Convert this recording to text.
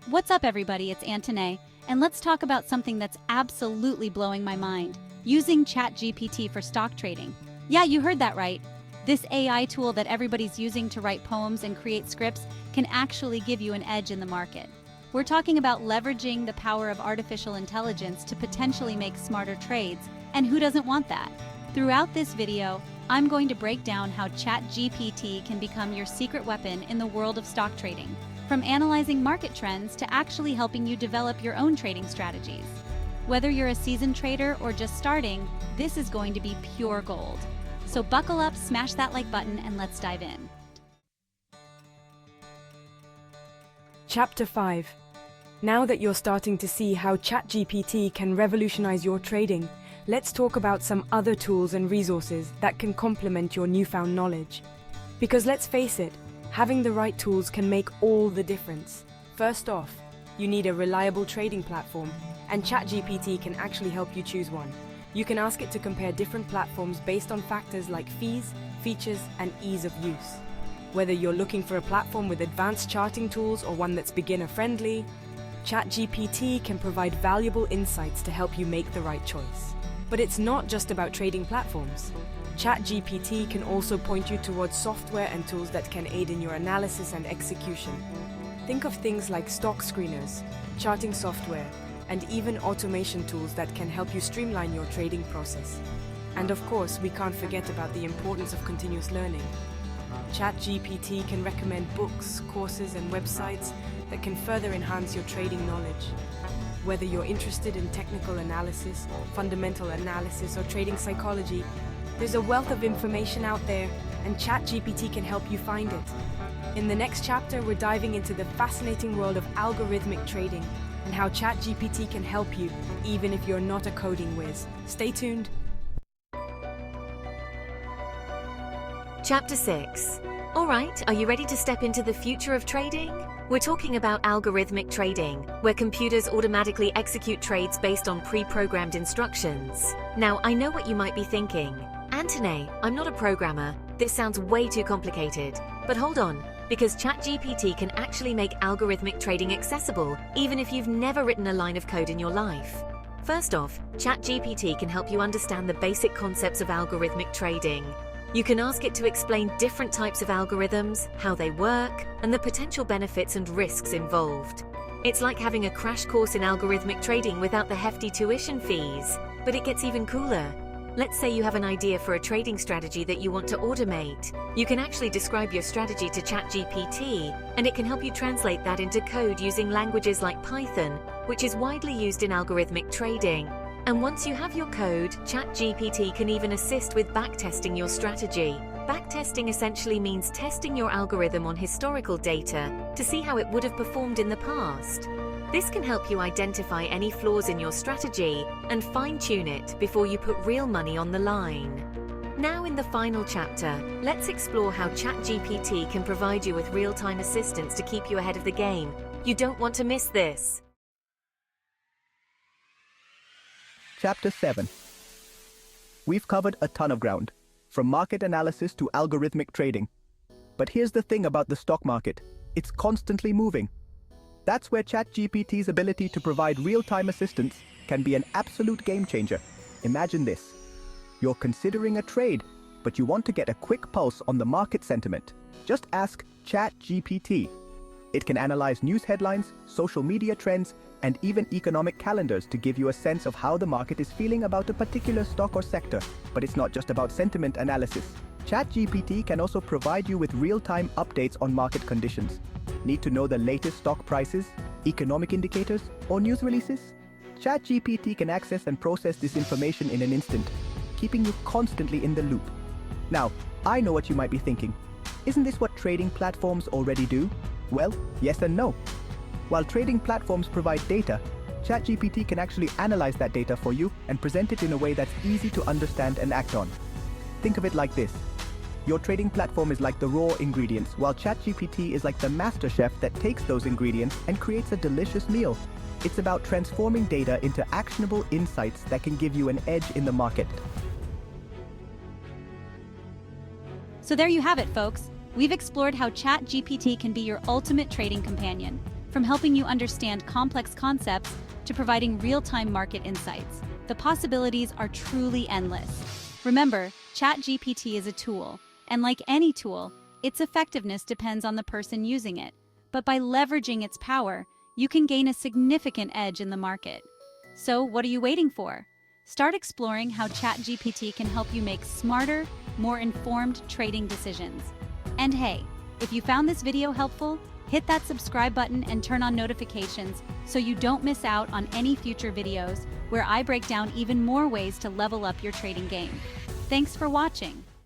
What's up, everybody? It's Antoine, and let's talk about something that's absolutely blowing my mind: using ChatGPT for stock trading. Yeah, you heard that right. This AI tool that everybody's using to write poems and create scripts can actually give you an edge in the market. We're talking about leveraging the power of artificial intelligence to potentially make smarter trades, and who doesn't want that? Throughout this video, I'm going to break down how ChatGPT can become your secret weapon in the world of stock trading, from analyzing market trends to actually helping you develop your own trading strategies. Whether you're a seasoned trader or just starting, this is going to be pure gold. So buckle up, smash that like button, and let's dive in. Chapter 5. Now that you're starting to see how ChatGPT can revolutionize your trading, let's talk about some other tools and resources that can complement your newfound knowledge. Because let's face it, having the right tools can make all the difference. First off, you need a reliable trading platform, and ChatGPT can actually help you choose one. You can ask it to compare different platforms based on factors like fees, features, and ease of use. Whether you're looking for a platform with advanced charting tools or one that's beginner-friendly, ChatGPT can provide valuable insights to help you make the right choice. But it's not just about trading platforms. ChatGPT can also point you towards software and tools that can aid in your analysis and execution. Think of things like stock screeners, charting software, and even automation tools that can help you streamline your trading process. And of course, we can't forget about the importance of continuous learning. ChatGPT can recommend books, courses, and websites that can further enhance your trading knowledge. Whether you're interested in technical analysis, fundamental analysis, or trading psychology, there's a wealth of information out there, and ChatGPT can help you find it. In the next chapter, we're diving into the fascinating world of algorithmic trading and how ChatGPT can help you, even if you're not a coding whiz. Stay tuned. Chapter 6. Alright, are you ready to step into the future of trading? We're talking about algorithmic trading, where computers automatically execute trades based on pre-programmed instructions. Now, I know what you might be thinking. Antoine, I'm not a programmer. This sounds way too complicated. But hold on, because ChatGPT can actually make algorithmic trading accessible, even if you've never written a line of code in your life. First off, ChatGPT can help you understand the basic concepts of algorithmic trading. You can ask it to explain different types of algorithms, how they work, and the potential benefits and risks involved. It's like having a crash course in algorithmic trading without the hefty tuition fees. But it gets even cooler. Let's say you have an idea for a trading strategy that you want to automate. You can actually describe your strategy to ChatGPT, and it can help you translate that into code using languages like Python, which is widely used in algorithmic trading. And once you have your code, ChatGPT can even assist with backtesting your strategy. Backtesting essentially means testing your algorithm on historical data to see how it would have performed in the past. This can help you identify any flaws in your strategy and fine-tune it before you put real money on the line. Now in the final chapter, let's explore how ChatGPT can provide you with real-time assistance to keep you ahead of the game. You don't want to miss this. Chapter 7. We've covered a ton of ground, from market analysis to algorithmic trading. But here's the thing about the stock market: it's constantly moving. That's where ChatGPT's ability to provide real-time assistance can be an absolute game changer. Imagine this. You're considering a trade, but you want to get a quick pulse on the market sentiment. Just ask ChatGPT. It can analyze news headlines, social media trends, and even economic calendars to give you a sense of how the market is feeling about a particular stock or sector. But it's not just about sentiment analysis. ChatGPT can also provide you with real-time updates on market conditions. Need to know the latest stock prices, economic indicators, or news releases? ChatGPT can access and process this information in an instant, keeping you constantly in the loop. Now, I know what you might be thinking. Isn't this what trading platforms already do? Well, yes and no. While trading platforms provide data, ChatGPT can actually analyze that data for you and present it in a way that's easy to understand and act on. Think of it like this. Your trading platform is like the raw ingredients, while ChatGPT is like the master chef that takes those ingredients and creates a delicious meal. It's about transforming data into actionable insights that can give you an edge in the market. So there you have it, folks. We've explored how ChatGPT can be your ultimate trading companion. From helping you understand complex concepts to providing real-time market insights, the possibilities are truly endless. Remember, ChatGPT is a tool, and like any tool, its effectiveness depends on the person using it. But by leveraging its power, you can gain a significant edge in the market. So, what are you waiting for? Start exploring how ChatGPT can help you make smarter, more informed trading decisions. And hey, if you found this video helpful, hit that subscribe button and turn on notifications so you don't miss out on any future videos where I break down even more ways to level up your trading game. Thanks for watching.